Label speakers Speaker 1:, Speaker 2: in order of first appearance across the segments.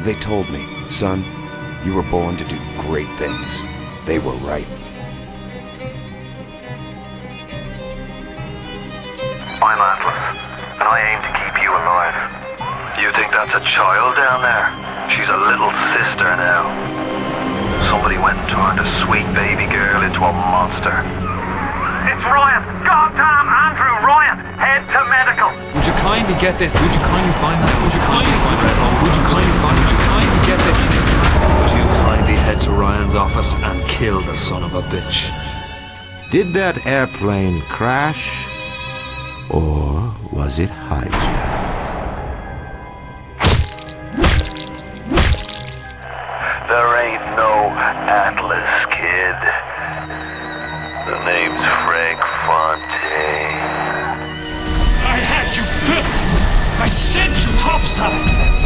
Speaker 1: They told me, son, you were born to do great things. They were right.
Speaker 2: I'm Atlas, and I aim to keep you alive. You think that's a child down there? She's a little sister now. Somebody went and turned a sweet baby girl into a monster. It's Ryan! Goddamn Andrew Ryan! Head to medical!
Speaker 3: Would you kindly get this? Would you kindly find that? Would you kindly find that? Would you kindly find it? Would you kindly get this? Would you kindly head to Ryan's office and kill the son of a bitch?
Speaker 4: Did that airplane crash? Or was it hijacked?
Speaker 2: There ain't no Atlas, kid. The name's Frank Fontaine.
Speaker 5: I had you built! I sent you topside!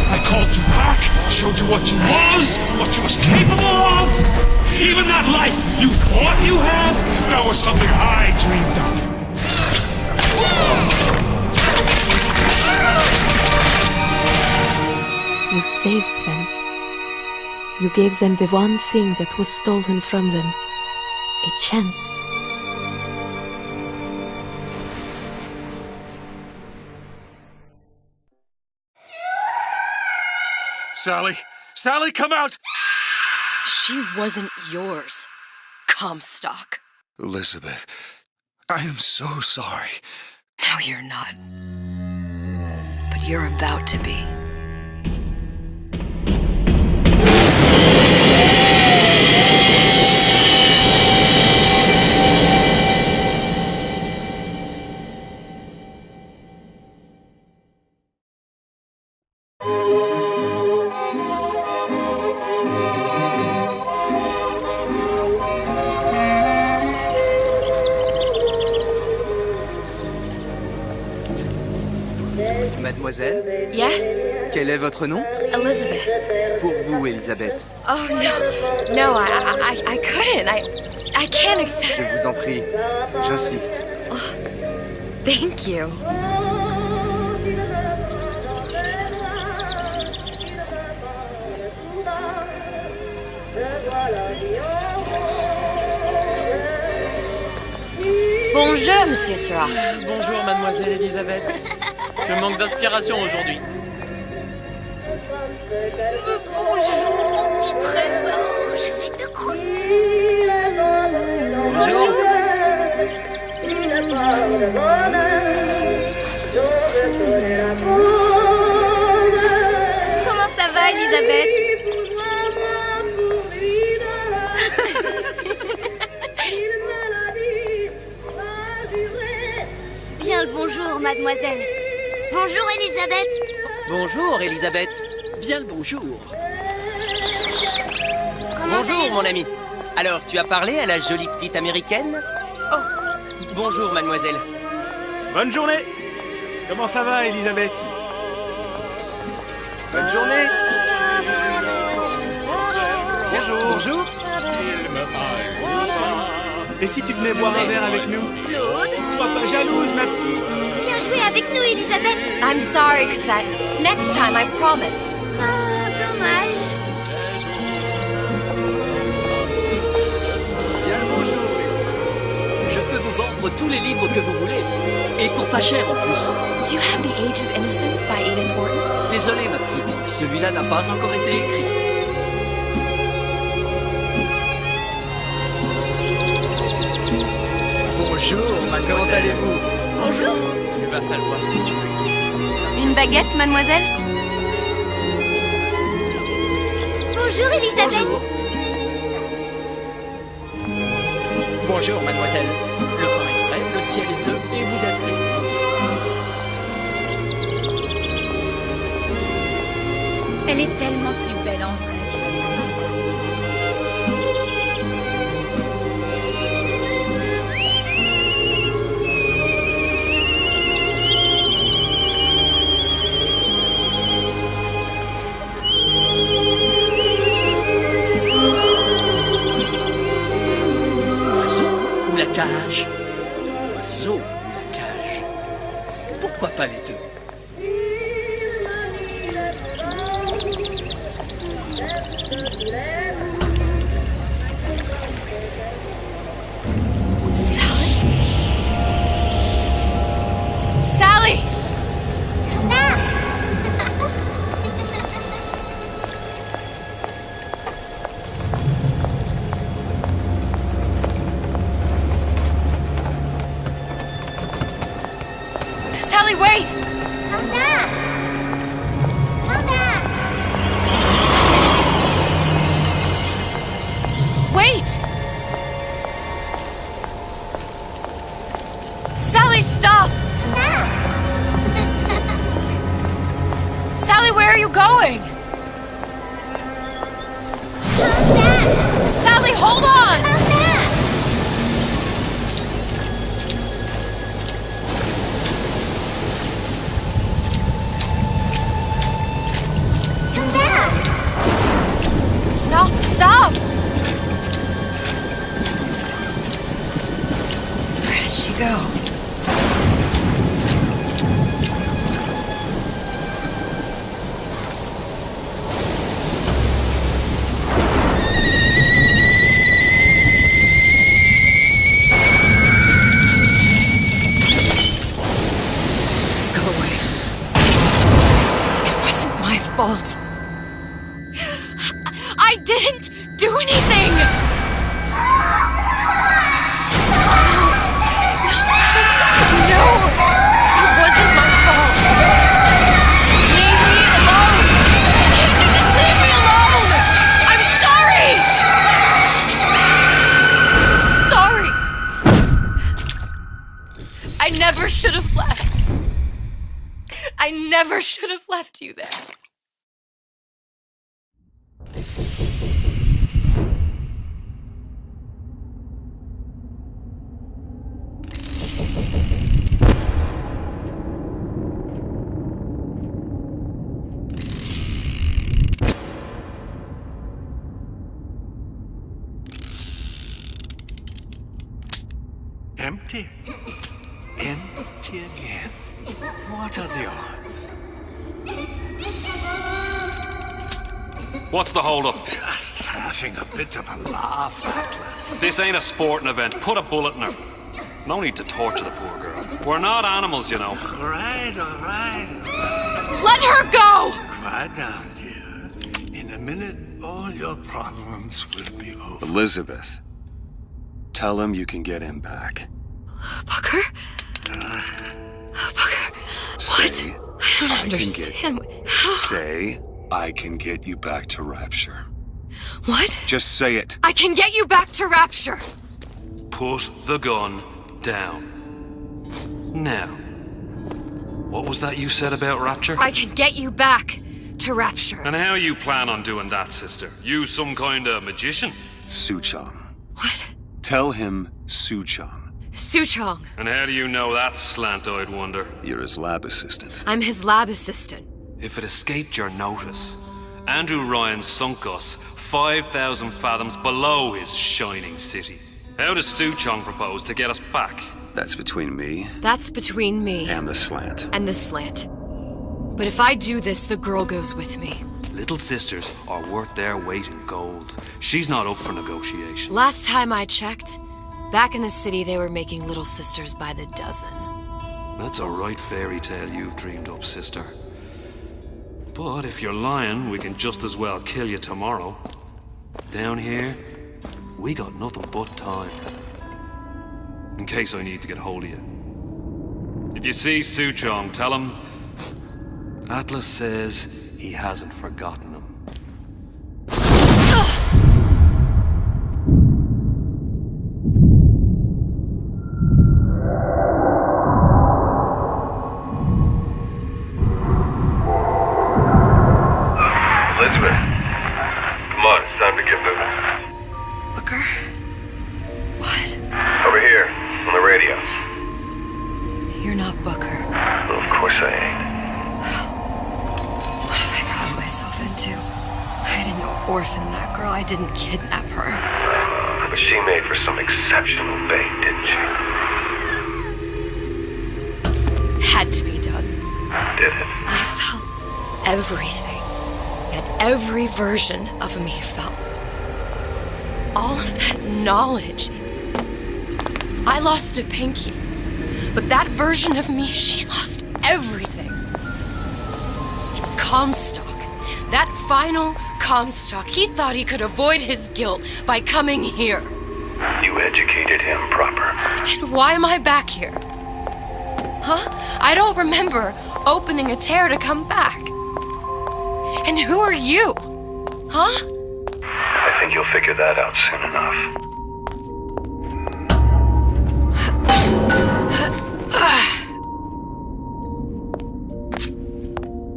Speaker 5: I called you back, showed you what you was capable of! Even that life you thought you had, that was something I dreamed up.
Speaker 6: You saved them. You gave them the one thing that was stolen from them. A chance.
Speaker 5: Sally! Sally, come out!
Speaker 7: She wasn't yours, Comstock.
Speaker 5: Elizabeth, I am so sorry.
Speaker 7: No, you're not. But you're about to be.
Speaker 8: Mademoiselle?
Speaker 7: Yes?
Speaker 8: Quel est votre nom?
Speaker 7: Elizabeth.
Speaker 8: Pour vous, Elisabeth.
Speaker 7: Oh, no. No, I couldn't. I can't accept...
Speaker 8: Je vous en prie. J'insiste.
Speaker 7: Oh, thank you. Bonjour, Monsieur Surratt.
Speaker 9: Bonjour, Mademoiselle Elisabeth. Je manque d'inspiration aujourd'hui.
Speaker 7: Bonjour, mon petit trésor. Je vais te croire.
Speaker 9: Bonjour.
Speaker 7: Comment ça va, Elisabeth?
Speaker 10: Bien le bonjour, mademoiselle. Bonjour, Elisabeth.
Speaker 8: Bonjour, Elisabeth.
Speaker 9: Bien le bonjour.
Speaker 8: Bonjour, mon ami. Alors, tu as parlé à la jolie petite américaine? Oh, bonjour, mademoiselle.
Speaker 11: Bonne journée. Comment ça va, Elisabeth?
Speaker 8: Bonne journée.
Speaker 11: Bonjour.
Speaker 8: Bonjour.
Speaker 11: Et si tu venais boire un verre avec nous?
Speaker 10: Claude?
Speaker 11: Sois pas jalouse, ma petite.
Speaker 10: Viens jouer avec nous, Elisabeth.
Speaker 7: I'm sorry, Cassette. Next time, I promise.
Speaker 10: Oh, dommage.
Speaker 8: Bien le bonjour.
Speaker 9: Je peux vous vendre tous les livres que vous voulez. Et pour pas cher en plus.
Speaker 7: Do you have The Age of Innocence by Edith Wharton?
Speaker 9: Désolé, ma petite. Celui-là n'a pas encore été écrit.
Speaker 8: Bonjour, mademoiselle. Comment allez-vous?
Speaker 10: Bonjour.
Speaker 9: Il va falloir que tu me...
Speaker 10: Une baguette, mademoiselle? Bonjour, Elisabeth.
Speaker 8: Bonjour. Bonjour, mademoiselle. Le pain est frais, le ciel est bleu et vous êtes resplendissante.
Speaker 10: Elle est tellement plus belle en vrai, tu trouves?
Speaker 9: Ou la cage. Oiseau ou la cage. Pourquoi pas les deux?
Speaker 7: Sally? Sally!
Speaker 10: Come back!
Speaker 7: Sally, wait!
Speaker 10: Come back! Come back!
Speaker 7: Wait! Sally, stop!
Speaker 10: Come back!
Speaker 7: Sally, where are you going?
Speaker 10: Come back!
Speaker 7: Sally, hold on!
Speaker 10: Come back! Come back!
Speaker 7: Stop, stop! Where did she go? Go away. It wasn't my fault. I didn't do anything! No, it wasn't my fault. Leave me alone! Can't you just leave me alone? I'm sorry! I'm sorry. I never should have left. I never should have left you there.
Speaker 12: Empty? Empty again. What are the odds?
Speaker 3: What's the hold-up?
Speaker 12: Just having a bit of a laugh, Atlas.
Speaker 3: This ain't a sporting event. Put a bullet in her. No need to torture the poor girl. We're not animals, you know.
Speaker 12: All right.
Speaker 7: Let her go!
Speaker 12: Quiet down, dear. In a minute, all your problems will be over.
Speaker 1: Elizabeth, tell him you can get him back.
Speaker 7: Booker? Booker?
Speaker 1: Say,
Speaker 7: What? I don't understand. How?
Speaker 1: Say, I can get you back to Rapture.
Speaker 7: What?
Speaker 1: Just say it.
Speaker 7: I can get you back to Rapture.
Speaker 3: Put the gun down. Now, what was that you said about Rapture?
Speaker 7: I can get you back to Rapture.
Speaker 3: And how you plan on doing that, sister? You some kind of magician?
Speaker 1: Suchong.
Speaker 7: What?
Speaker 1: Tell him Suchong.
Speaker 7: Suchong.
Speaker 3: And how do you know that, slant-eyed wonder?
Speaker 1: You're his lab assistant.
Speaker 7: I'm his lab assistant.
Speaker 3: If it escaped your notice, Andrew Ryan sunk us 5,000 fathoms below his shining city. How does Suchong propose to get us back?
Speaker 1: That's between me
Speaker 7: That's between me
Speaker 1: and the slant.
Speaker 7: and the slant. But if I do this, the girl goes with me.
Speaker 3: Little sisters are worth their weight in gold. She's not up for negotiation.
Speaker 7: Last time I checked, back in the city they were making little sisters by the dozen.
Speaker 3: That's a right fairy tale you've dreamed up, sister. But if you're lying, we can just as well kill you tomorrow. Down here, we got nothing but time. In case I need to get hold of you. If you see Suchong, tell him Atlas says he hasn't forgotten him.
Speaker 2: Elizabeth, come on, it's time to get moving.
Speaker 7: Booker? What?
Speaker 2: Over here, on the radio.
Speaker 7: You're not Booker.
Speaker 2: Well, of course I ain't.
Speaker 7: What have I gotten myself into? I didn't orphan that girl. I didn't kidnap her.
Speaker 2: But she made for some exceptional bait, didn't she?
Speaker 7: Had to be done.
Speaker 2: Did it?
Speaker 7: I felt everything. that every version of me felt. All of that knowledge. I lost a pinky, but that version of me, she lost everything. And Comstock, that final Comstock, he thought he could avoid his guilt by coming here.
Speaker 2: You educated him proper.
Speaker 7: But then why am I back here? Huh? I don't remember opening a tear to come back. And who are you? Huh?
Speaker 2: I think you'll figure that out soon enough.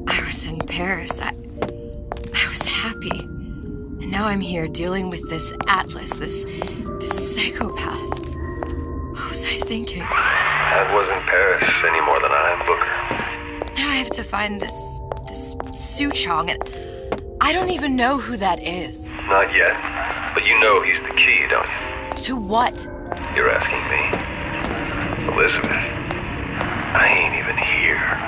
Speaker 7: I was in Paris. I was happy. And now I'm here dealing with this Atlas, this psychopath. What was I thinking?
Speaker 2: That wasn't Paris any more than I am Booker.
Speaker 7: Now I have to find this Su Chong, and I don't even know who that is.
Speaker 2: Not yet, but you know he's the key, don't you?
Speaker 7: To what?
Speaker 2: You're asking me. Elizabeth, I ain't even here.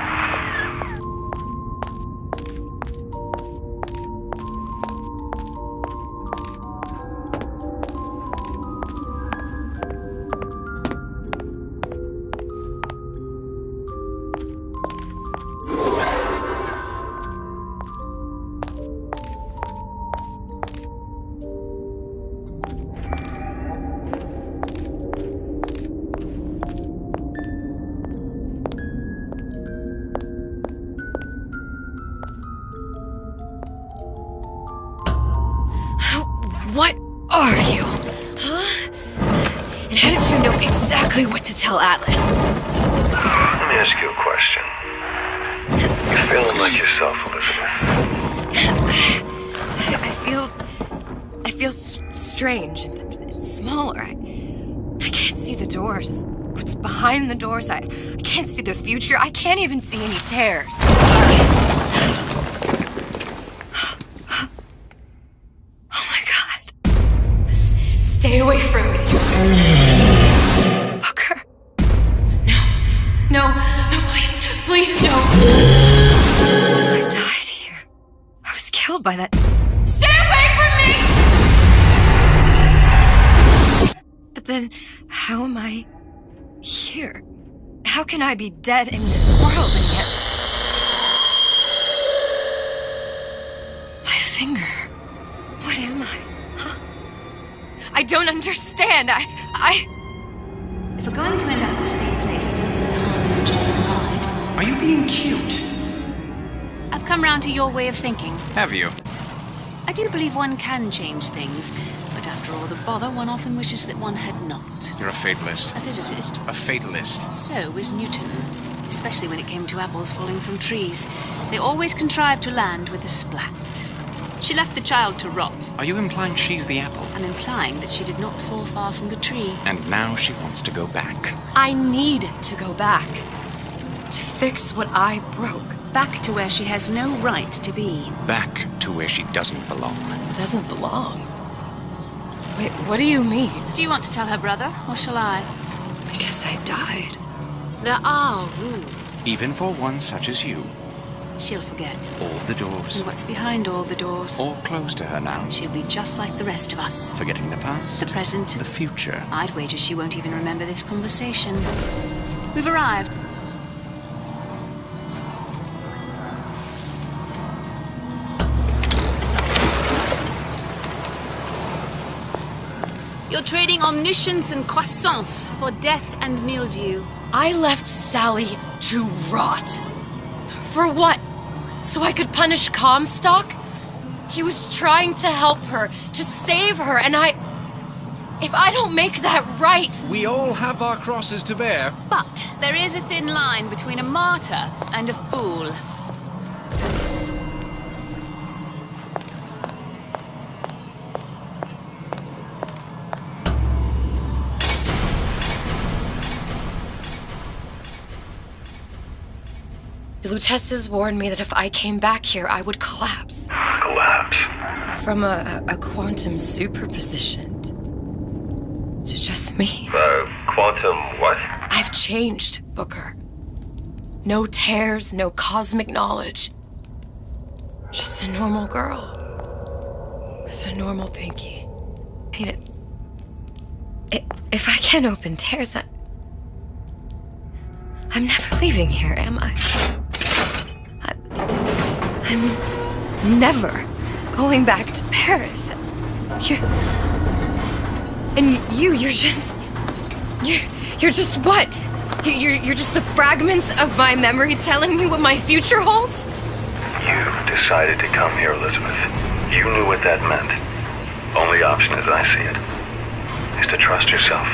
Speaker 7: What are you? Huh? And how did you know exactly what to tell Atlas?
Speaker 2: Let me ask you a question. You feeling like yourself, Elizabeth?
Speaker 7: I feel strange and smaller. I can't see the doors. What's behind the doors? I can't see the future. I can't even see any tears. Stay away from me. Booker. No, please, no. I died here. I was killed by that. Stay away from me! But then, how am I here? How can I be dead in this world and yet... My finger. What am I? I don't understand.
Speaker 13: If we're going to end up in the same place, it doesn't harm you to hide.
Speaker 14: Are you being cute?
Speaker 13: I've come round to your way of thinking.
Speaker 14: Have you?
Speaker 13: I do believe one can change things, but after all the bother, one often wishes that one had not.
Speaker 14: You're a fatalist.
Speaker 13: A physicist.
Speaker 14: A fatalist.
Speaker 13: So was Newton, especially when it came to apples falling from trees. They always contrived to land with a splat. She left the child to rot.
Speaker 14: Are you implying she's the apple?
Speaker 13: I'm implying that she did not fall far from the tree.
Speaker 14: And now she wants to go back.
Speaker 7: I need to go back. To fix what I broke.
Speaker 13: Back to where she has no right to be.
Speaker 14: Back to where she doesn't belong.
Speaker 7: Doesn't belong? Wait, what do you mean?
Speaker 13: Do you want to tell her brother, or shall I?
Speaker 7: Because I died.
Speaker 13: There are rules.
Speaker 14: Even for one such as you.
Speaker 13: She'll forget.
Speaker 14: All the doors.
Speaker 13: And what's behind all the doors?
Speaker 14: All closed to her now.
Speaker 13: She'll be just like the rest of us.
Speaker 14: Forgetting the past.
Speaker 13: The present.
Speaker 14: The future.
Speaker 13: I'd wager she won't even remember this conversation. We've arrived. You're trading omniscience and croissants for death and mildew.
Speaker 7: I left Sally to rot. For what? So I could punish Comstock? He was trying to help her, to save her, and if I don't make that right...
Speaker 15: We all have our crosses to bear.
Speaker 13: But there is a thin line between a martyr and a fool.
Speaker 7: The Lutesses warned me that if I came back here, I would collapse.
Speaker 2: Collapse?
Speaker 7: From a quantum superposition to just me.
Speaker 2: Quantum what?
Speaker 7: I've changed, Booker. No tears, no cosmic knowledge. Just a normal girl. With a normal pinky. Peter, if I can't open tears, I'm never leaving here, am I? I'm never going back to Paris. You're just what? You're just the fragments of my memory telling me what my future holds?
Speaker 2: You decided to come here, Elizabeth. You knew what that meant. Only option, as I see it, is to trust yourself.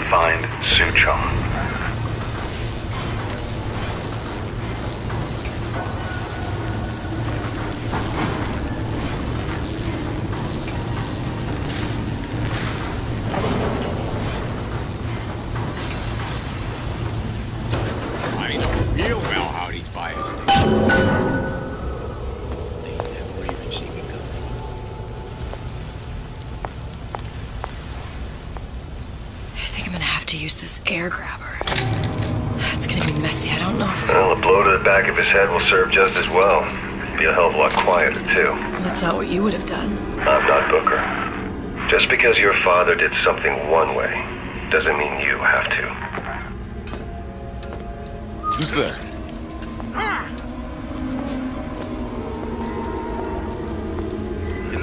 Speaker 2: Find Suchong.
Speaker 16: I know real well how these bios think. They never even see me coming.
Speaker 7: I think I'm gonna have to use this air grabber. It's gonna be messy, I don't know if...
Speaker 2: Well, a blow to the back of his head will serve just as well. Be a hell of a lot quieter, too.
Speaker 7: Well, that's not what you would have done.
Speaker 2: I'm not Booker. Just because your father did something one way, doesn't mean you have to.
Speaker 16: Who's there?
Speaker 17: Did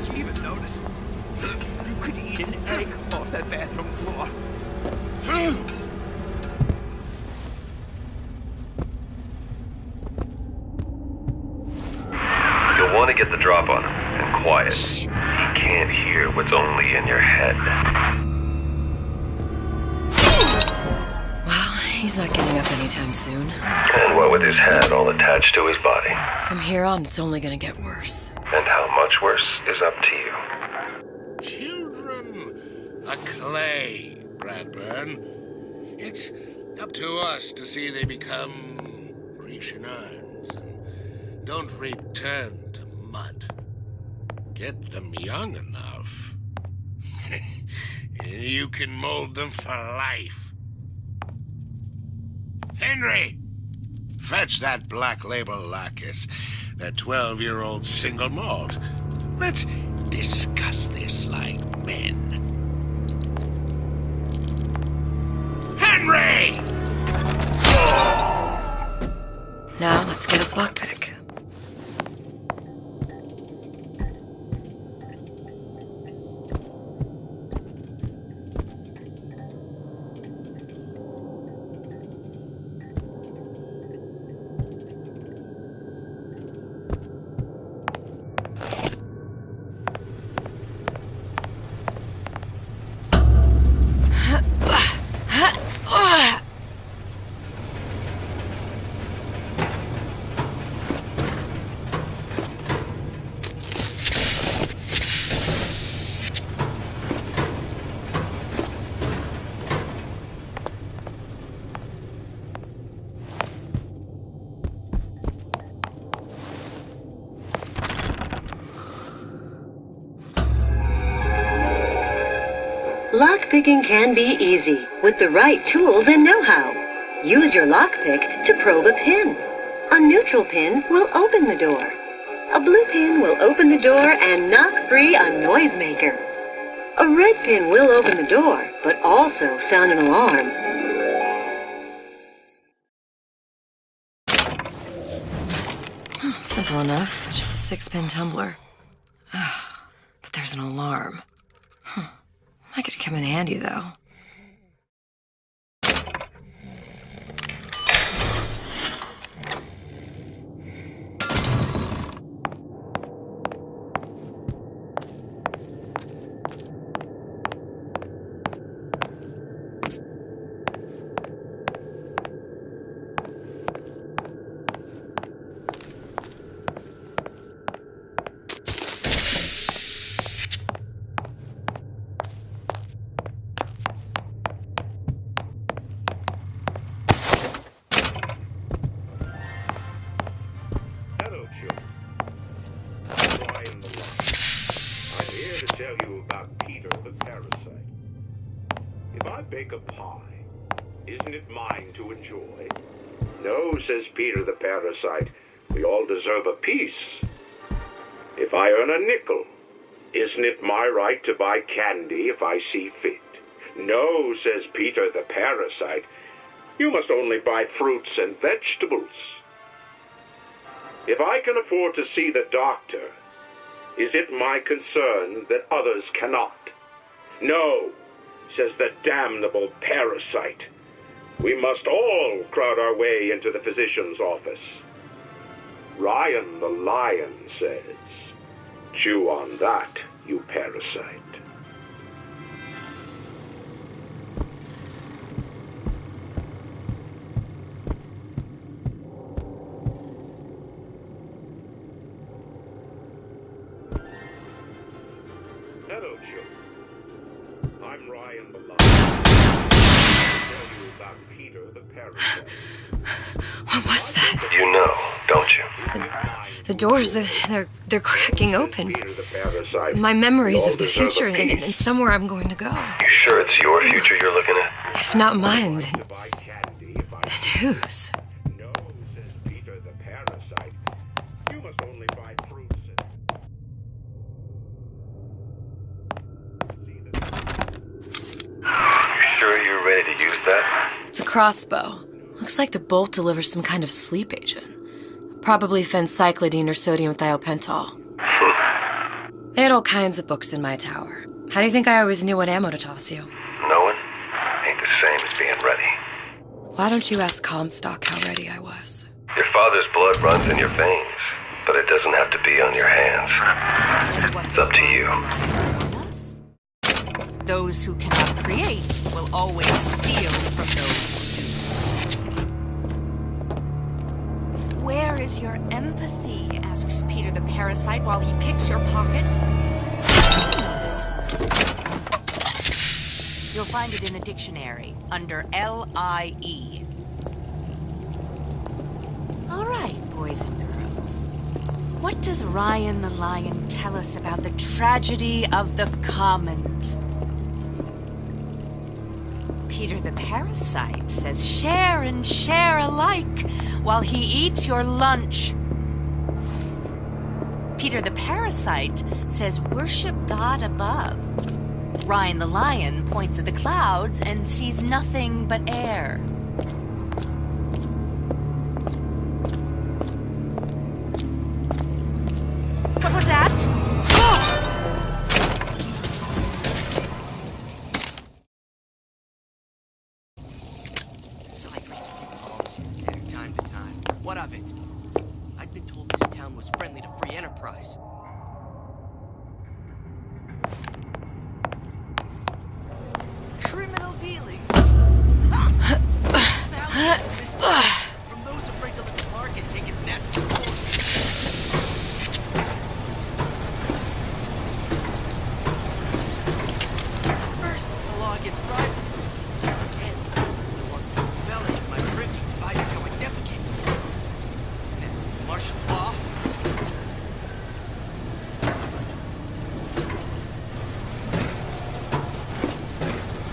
Speaker 17: you even notice? You could eat an egg off that bathroom floor.
Speaker 2: You'll want to get the drop on him, and quiet. He can't hear what's only in your head.
Speaker 7: Well, he's not getting up anytime soon.
Speaker 2: And what with his head all attached to his body.
Speaker 7: From here on, it's only gonna get worse.
Speaker 2: And how much worse is up to you.
Speaker 18: Children are clay, Bradburn. It's up to us to see they become Grecian urns and don't return to mud. Get them young enough, and you can mold them for life. Henry, fetch that black label lacquers, that 12-year-old single malt. Let's discuss this like men. Henry!
Speaker 7: Now, let's get its lockpick.
Speaker 19: Lockpicking can be easy with the right tools and know-how. Use your lockpick to probe a pin. A neutral pin will open the door. A blue pin will open the door and knock free a noisemaker. A red pin will open the door, but also sound an alarm.
Speaker 7: Simple enough, just a 6-pin tumbler. But there's an alarm. That could come in handy, though.
Speaker 20: Tell you about Peter the parasite. If I bake a pie, isn't it mine to enjoy? No, says Peter the parasite. We all deserve a piece. If I earn a nickel, isn't it my right to buy candy if I see fit? No, says Peter the parasite. You must only buy fruits and vegetables. If I can afford to see the doctor, is it my concern that others cannot? No, says the damnable parasite. We must all crowd our way into the physician's office. Ryan the lion says, chew on that, you parasite. Hello, children. I'm Ryan the lion. I'll tell you about Peter the parasite.
Speaker 7: What was that?
Speaker 2: You know, don't you?
Speaker 7: The doors, they're cracking open. My memories of the future and somewhere I'm going to go.
Speaker 2: You sure it's your future you're looking at?
Speaker 7: If not mine, then whose?
Speaker 20: No, says Peter the parasite. You must only buy fruits
Speaker 2: You sure you're ready to use that?
Speaker 7: It's a crossbow. Looks like the bolt delivers some kind of sleep agent. Probably phencyclidine or sodium thiopental. They had all kinds of books in my tower. How do you think I always knew what ammo to toss you?
Speaker 2: Knowing ain't the same as being ready.
Speaker 7: Why don't you ask Comstock how ready I was?
Speaker 2: Your father's blood runs in your veins, but it doesn't have to be on your hands. It's up to you.
Speaker 21: Those who cannot create will always steal from those who do. Where is your empathy? Asks Peter the parasite while he picks your pocket. I know this word. You'll find it in the dictionary under L-I-E. All right, boys and girls. What does Ryan the lion tell us about the tragedy of the commons? Peter the parasite says share and share alike while he eats your lunch. Peter the parasite says worship God above. Ryan the lion points at the clouds and sees nothing but air. What was that? Oh!
Speaker 8: What of it? I'd been told this town was friendly to free enterprise. Criminal dealings? From those afraid to let the market take its natural course. First, the law gets private. And I want some felon in my privy if I become a defecate. Martial law?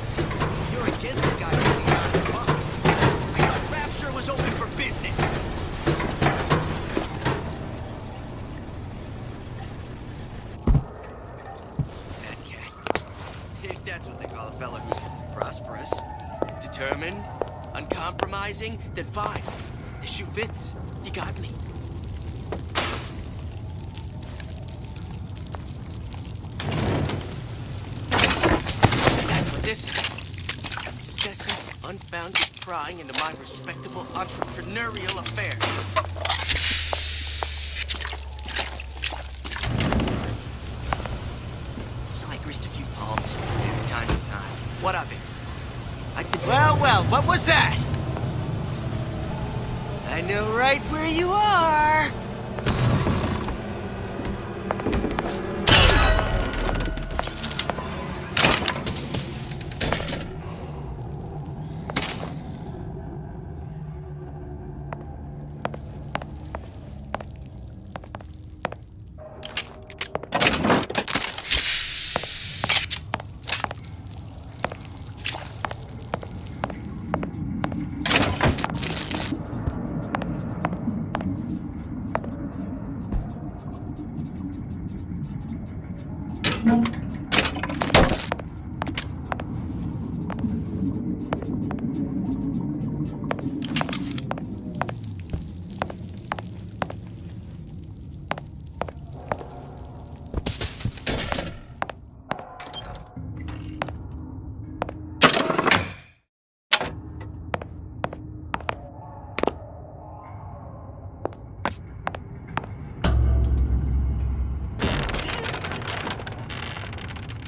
Speaker 8: See, you're against the guy getting out of the law. I thought Rapture was open for business. That cat. If that's what they call a fella who's prosperous, determined, uncompromising, then fine. The shoe fits. You got me. That's what this is. Incessant, unfounded prying into my respectable entrepreneurial affairs. So I greased a few palms from time to time. What of it? Well, what was that? I know right where you are.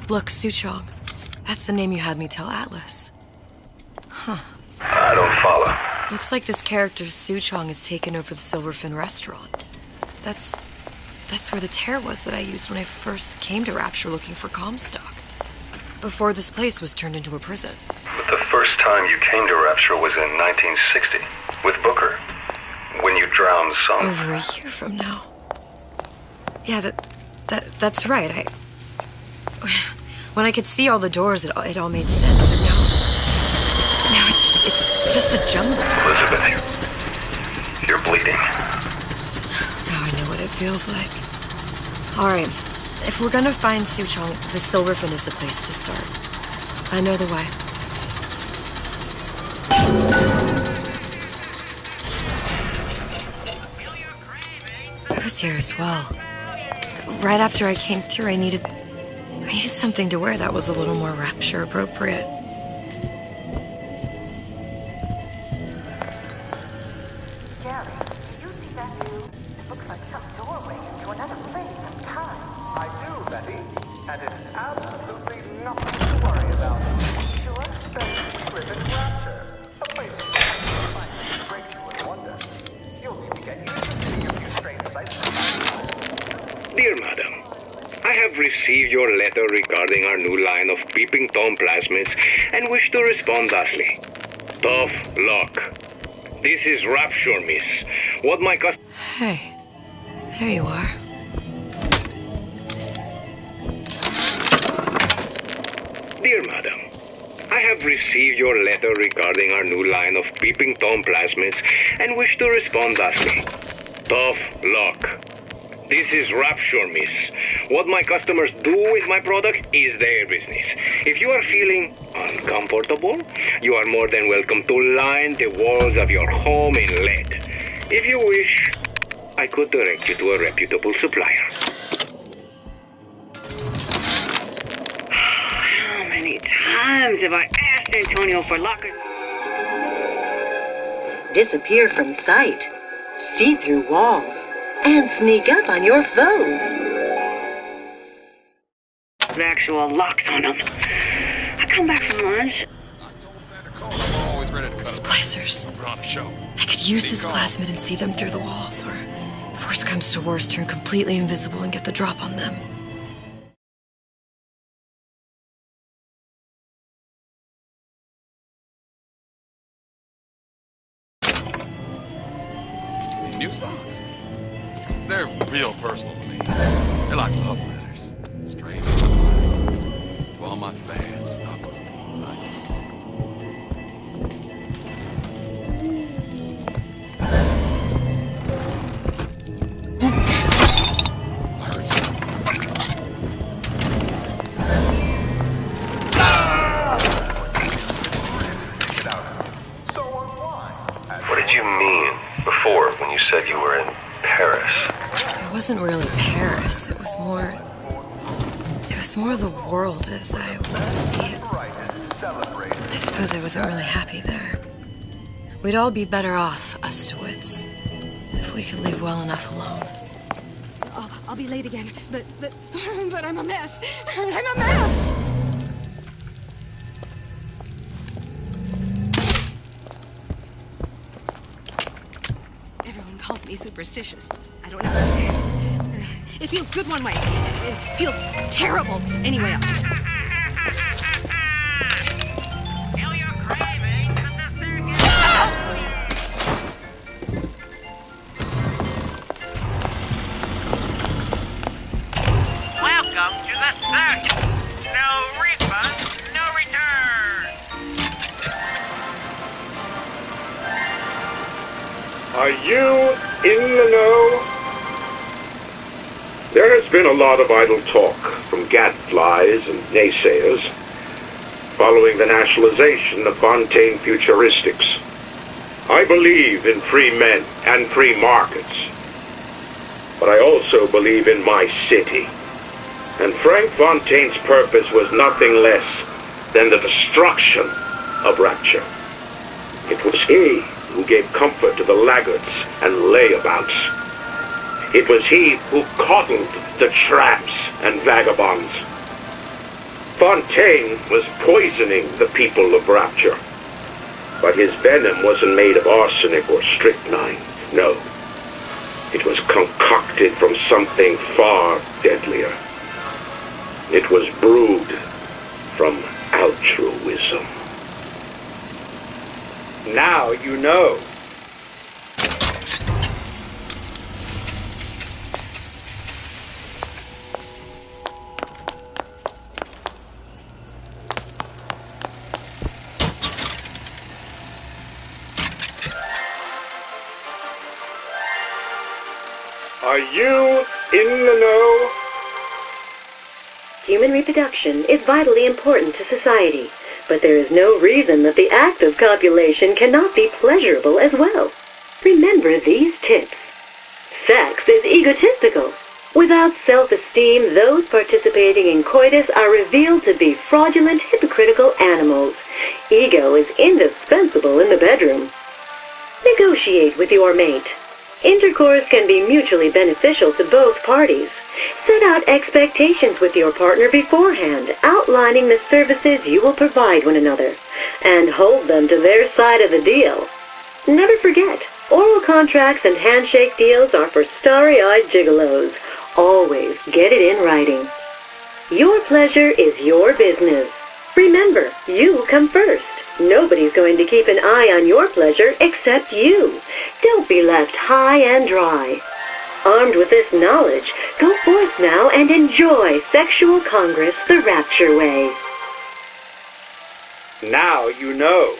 Speaker 7: Look, Suchong. That's the name you had me tell Atlas. Huh.
Speaker 2: I don't follow.
Speaker 7: Looks like this character Suchong has taken over the Silverfin restaurant. That's where the tear was that I used when I first came to Rapture looking for Comstock. Before this place was turned into a prison.
Speaker 2: But the first time you came to Rapture was in 1960, with Booker. When you drowned some...
Speaker 7: Over a year from now. Yeah, that's right. When I could see all the doors, it all made sense, but now it's just a jungle.
Speaker 2: Elizabeth, you're bleeding.
Speaker 7: Now I know what it feels like. All right, if we're gonna find Suchong, the Silverfin is the place to start. I know the way. I was here as well. Right after I came through, I needed something to wear that was a little more Rapture appropriate.
Speaker 4: Gary, do you see that view? It looks like some doorway into another place of time.
Speaker 22: I do, Betty, and it's absolutely nothing to worry about.
Speaker 4: Sure?
Speaker 22: Then we live in Rapture, a place of science, breakthrough, and wonder. You'll need to get used to seeing a few strange sights.
Speaker 23: Dear Madam, I have received your letter regarding our new line of peeping Tom plasmids and wish to respond thusly. Tough luck. This is Rapture, miss. What my
Speaker 7: Hey, there you are.
Speaker 23: Dear Madam, I have received your letter regarding our new line of peeping Tom plasmids and wish to respond thusly. Tough luck. This is Rapture, miss. What my customers do with my product is their business. If you are feeling uncomfortable, you are more than welcome to line the walls of your home in lead. If you wish, I could direct you to a reputable supplier.
Speaker 24: How many times have I asked Antonio for lockers?
Speaker 19: Disappear from sight, see through walls, and sneak up on your foes.
Speaker 24: The actual locks on them. I come back from lunch.
Speaker 7: Splicers. I could use this plasmid and see them through the walls, or if worst comes to worst, turn completely invisible and get the drop on them.
Speaker 25: These new socks, they're real personal to me. They're like love letters. Straight to all my fans. Stop it.
Speaker 2: What did you mean before when you said you were in Paris?
Speaker 7: It wasn't really Paris. It was more the world as I want to see it. I suppose I wasn't really happy there. We'd all be better off, us Stewits, if we could leave well enough alone.
Speaker 26: I'll be late again, but I'm a mess. I'm a mess! Everyone calls me superstitious. I don't know. It feels good one way. It feels terrible anyway else.
Speaker 27: Welcome to the circus. No refunds, no returns.
Speaker 20: Are you in the know? There has been a lot of idle talk from gadflies and naysayers following the nationalization of Fontaine Futuristics. I believe in free men and free markets, but I also believe in my city. And Frank Fontaine's purpose was nothing less than the destruction of Rapture. It was he who gave comfort to the laggards and layabouts. It was he who coddled the tramps and vagabonds. Fontaine was poisoning the people of Rapture. But his venom wasn't made of arsenic or strychnine. No. It was concocted from something far deadlier. It was brewed from altruism.
Speaker 2: Now you know.
Speaker 20: Are you in the know?
Speaker 19: Human reproduction is vitally important to society, but there is no reason that the act of copulation cannot be pleasurable as well. Remember these tips. Sex is egotistical. Without self-esteem, those participating in coitus are revealed to be fraudulent, hypocritical animals. Ego is indispensable in the bedroom. Negotiate with your mate. Intercourse can be mutually beneficial to both parties. Set out expectations with your partner beforehand, outlining the services you will provide one another, and hold them to their side of the deal. Never forget, oral contracts and handshake deals are for starry-eyed gigolos. Always get it in writing. Your pleasure is your business. Remember, you come first. Nobody's going to keep an eye on your pleasure except you. Don't be left high and dry. Armed with this knowledge, go forth now and enjoy Sexual Congress the Rapture way.
Speaker 2: Now you know.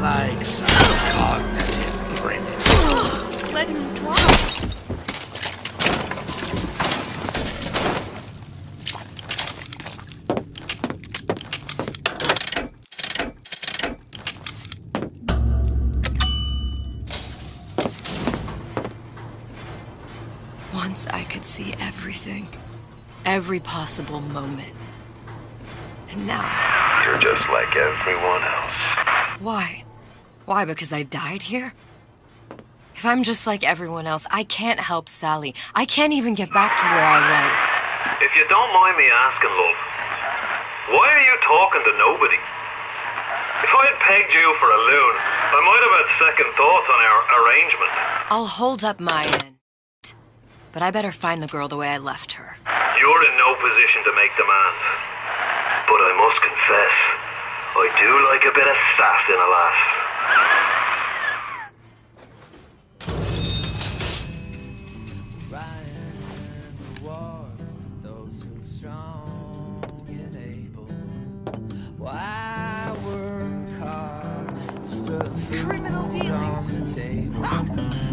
Speaker 18: Like some cognitive primitive.
Speaker 26: Let him drop.
Speaker 7: Once I could see everything. Every possible moment. And now...
Speaker 2: You're just like everyone else.
Speaker 7: Why? Why, because I died here? If I'm just like everyone else, I can't help Sally. I can't even get back to where I was.
Speaker 2: If you don't mind me asking, love, why are you talking to nobody? If I'd pegged you for a loon, I might have had second thoughts on our arrangement.
Speaker 7: I'll hold up my end. But I better find the girl the way I left her.
Speaker 2: You're in no position to make demands. But I must confess, I do like a bit of sass in a lass.
Speaker 1: Those who strong and able. Why work hard? Just put food on the table.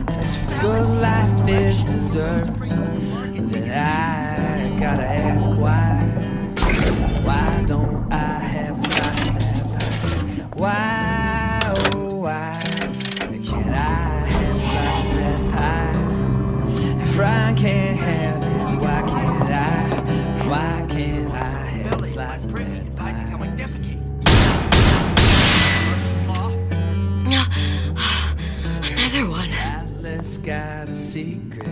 Speaker 1: And if good life is deserved, then I gotta ask why. Why don't I have a slice of that pie? Why, oh why can't I have a slice of that pie? If I can't have it, why can't I? Why can't I have a slice of that pie?
Speaker 7: Another one.
Speaker 1: Atlas got a secret.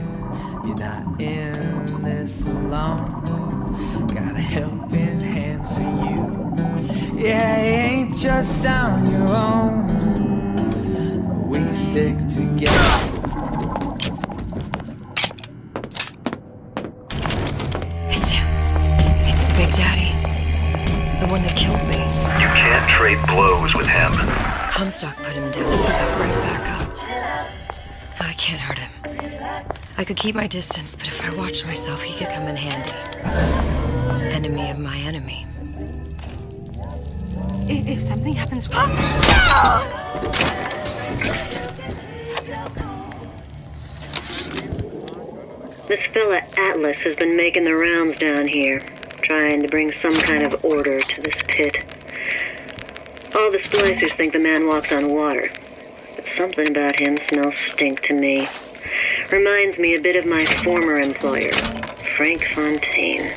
Speaker 1: You're not in this alone. Got a helping hand for you. Yeah, you ain't just on your own. We stick together.
Speaker 7: It's him. It's the Big Daddy. The one that killed me.
Speaker 2: You can't trade blows with him.
Speaker 7: Comstock put him down and we got right back up. I can't hurt him. I could keep my distance, but if I watch myself, he could come in handy. Enemy of my enemy.
Speaker 26: If something happens...
Speaker 19: This fella Atlas has been making the rounds down here, trying to bring some kind of order to this pit. All the splicers think the man walks on water, but something about him smells stink to me. Reminds me a bit of my former employer, Frank Fontaine.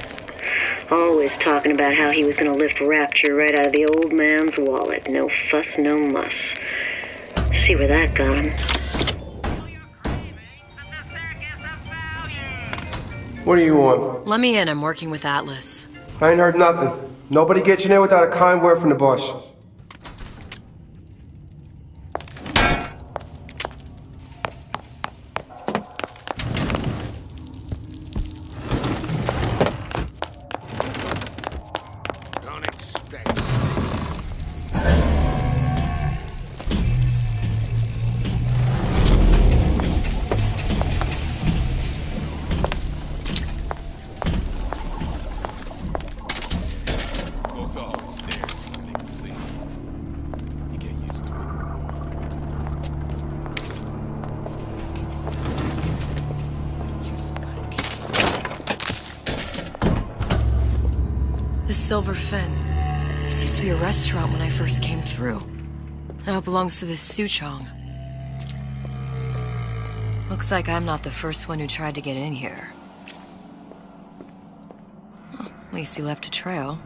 Speaker 19: Always talking about how he was going to lift Rapture right out of the old man's wallet. No fuss, no muss. See where that got him.
Speaker 3: What do you want?
Speaker 7: Let me in. I'm working with Atlas.
Speaker 3: I ain't heard nothing. Nobody gets in there without a kind word from the boss.
Speaker 18: Don't expect.
Speaker 25: Folks always stare and make a scene. You get used to
Speaker 7: This Silver Fin. This used to be a restaurant when I first came through. Now it belongs to this Suchong. Looks like I'm not the first one who tried to get in here. Well, at least he left a trail.